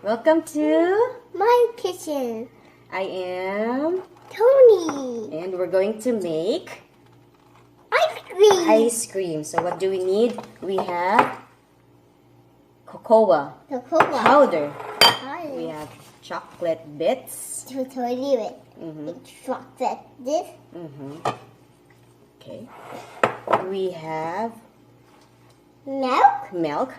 Welcome to my kitchen. I am Tony. and we're going to make Ice cream. ice cream. So what do we need? We have cocoa powder. We have chocolate bits. To Tony with chocolate this. Okay. We have Milk.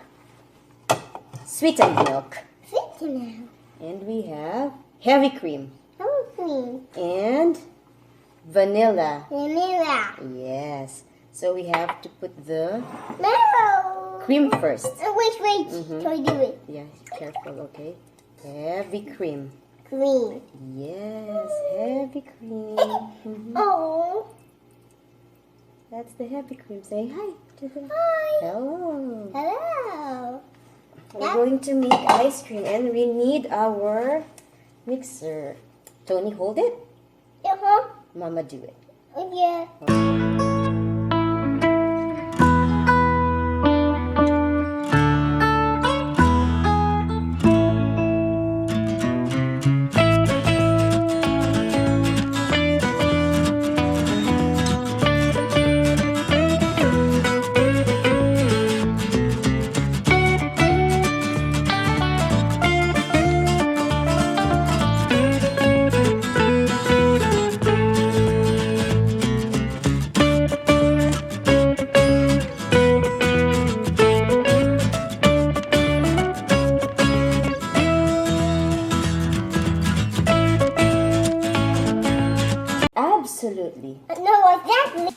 Sweetened milk. Sweetened. And we have heavy cream. Cream. And vanilla. Vanilla. Yes. So we have to put the Marrow. cream first. Wait. Tony, do it. Yeah, careful, okay? Heavy cream. Cream. Yes, heavy cream. Oh. That's the heavy cream. Say hi to them. Hi. Hello. Hello. We're going to make ice cream and we need our mixer. Tony, hold it. Mama, do it. Yeah. Absolutely. No, exactly.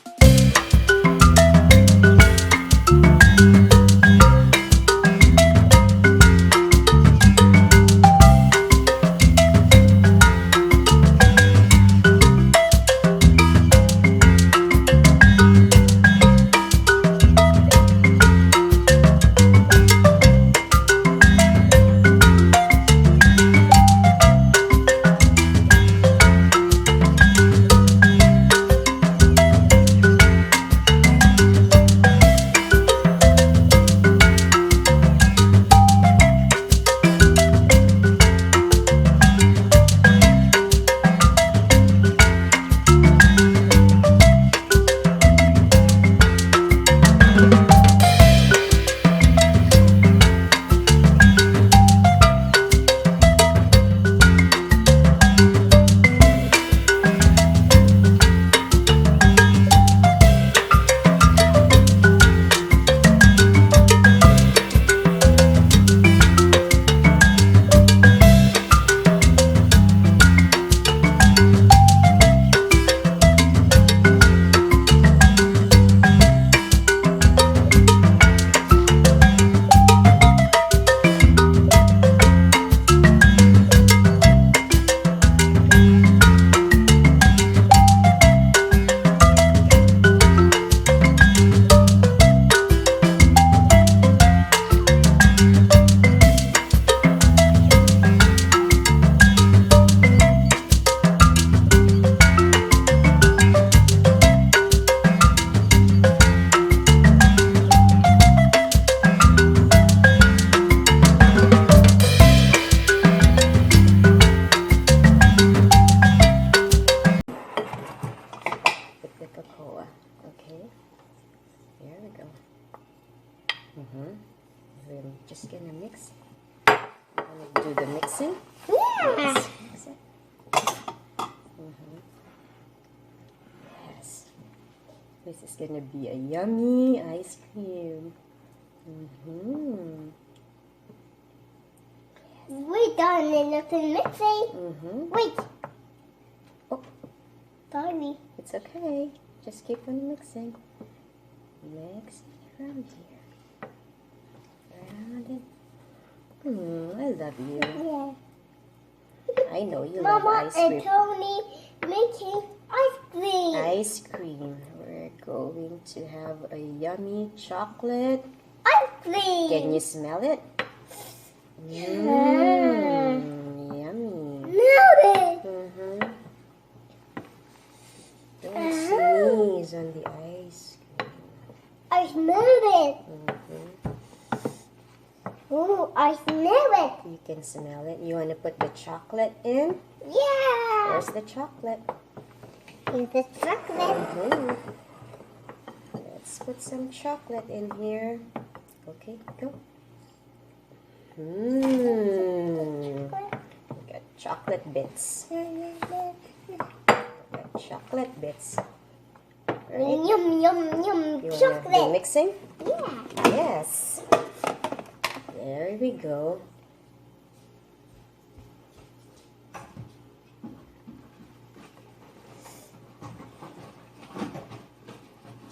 We're just gonna mix. I'm gonna do the mixing. Yeah. Mix it. Yes. This is gonna be a yummy ice cream. We're done in mixing. Wait. Oh, Sorry. it's okay. Just keep on mixing. Mix it around here. Around it. I love you. Yeah. I know you Mama love ice cream. and Tony making ice cream. Ice cream. We're going to have a yummy chocolate. Ice cream. Can you smell it? Yummy. Yummy. Nailed it. Don't sneeze on the ice cream. I smelled it. Ooh, I smell it. You can smell it. You want to put the chocolate in? Yeah. Where's the chocolate? Here's the chocolate. Mhm. Let's put some chocolate in here. Okay, go. Got chocolate bits. Got chocolate bits. Right? Yum, yum, yum. You want to Chocolate. do mixing? Yeah. Yes. There we go.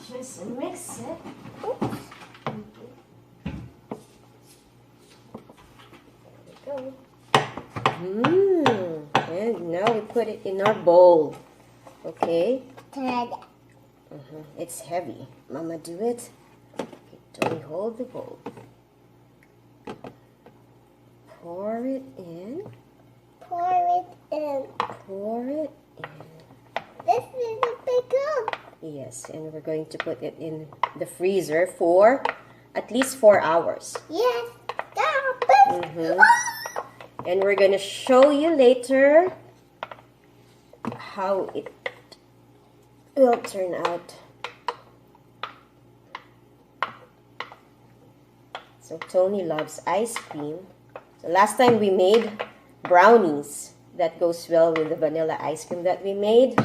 Just mix it. There we go. And now we put it in our bowl. Okay? Tada. It's heavy. Mama, do it. Okay, Tony, hold the bowl. Pour it in. Pour it in. Pour it in. This is a big cup. Yes, and we're going to put it in the freezer for at least 4 hours. Yes. Stop. And we're going to show you later how it will turn out. So Tony loves ice cream. So last time we made brownies. That goes well with the vanilla ice cream that we made.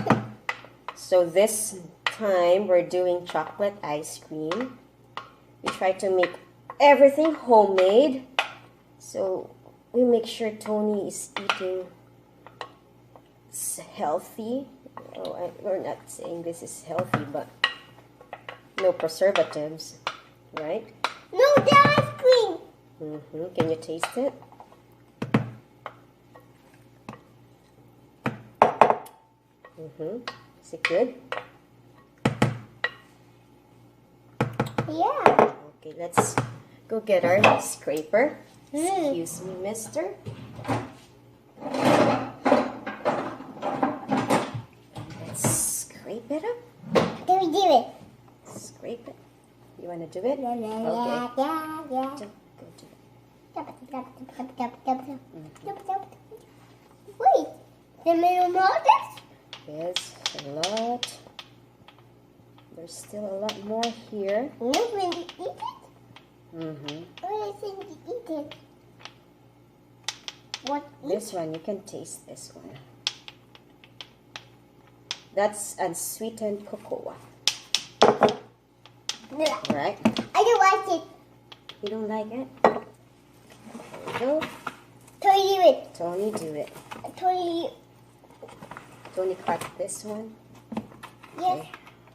So this time we're doing chocolate ice cream. We try to make everything homemade. So we make sure Tony is eating healthy. Oh, we're not saying this is healthy, but no preservatives, right? No, the ice cream. Can you taste it? Is it good? Yeah. Okay, let's go get our scraper. Excuse me, mister. Let's scrape it up. Can we do it? Scrape it. You want to do it? Okay. Yeah. Go do it. Wait, the middle motors? Yes, a lot. There's still a lot more here. Look when you eat it. Where is it you eat it? What? This one, you can taste this one. That's unsweetened cocoa. Right? I don't like it. You don't like it? There we go. Tony, do it. Tony, do it. Tony, Tony, cut this one. yes.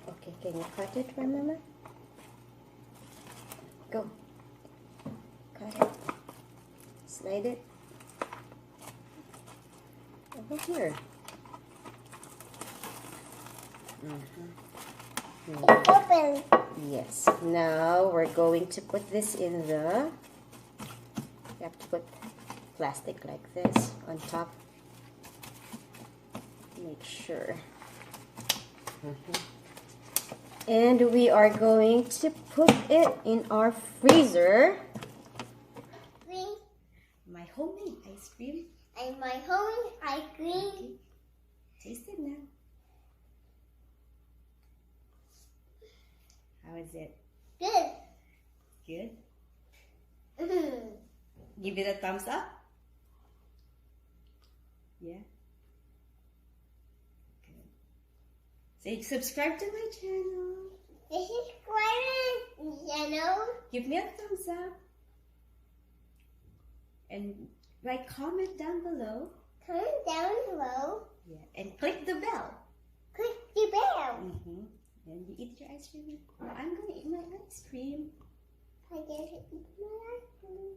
Okay, can you cut it for Mama? Go. Cut it. Slide it. Over here. It's open. Yes. Now we're going to put this in the... You have to put plastic like this on top. Make sure. And we are going to put it in our freezer. My homemade ice cream. And my home ice cream. Taste it now. How is it? Good. Good? Give it a thumbs up? Yeah? Good. Say subscribe to my channel. This is channel. Give me a thumbs up. And write comment down below. Comment down below. Yeah. And click the bell. Click the bell. And you eat your ice cream. I'm going to eat my ice cream. I get to eat my ice cream.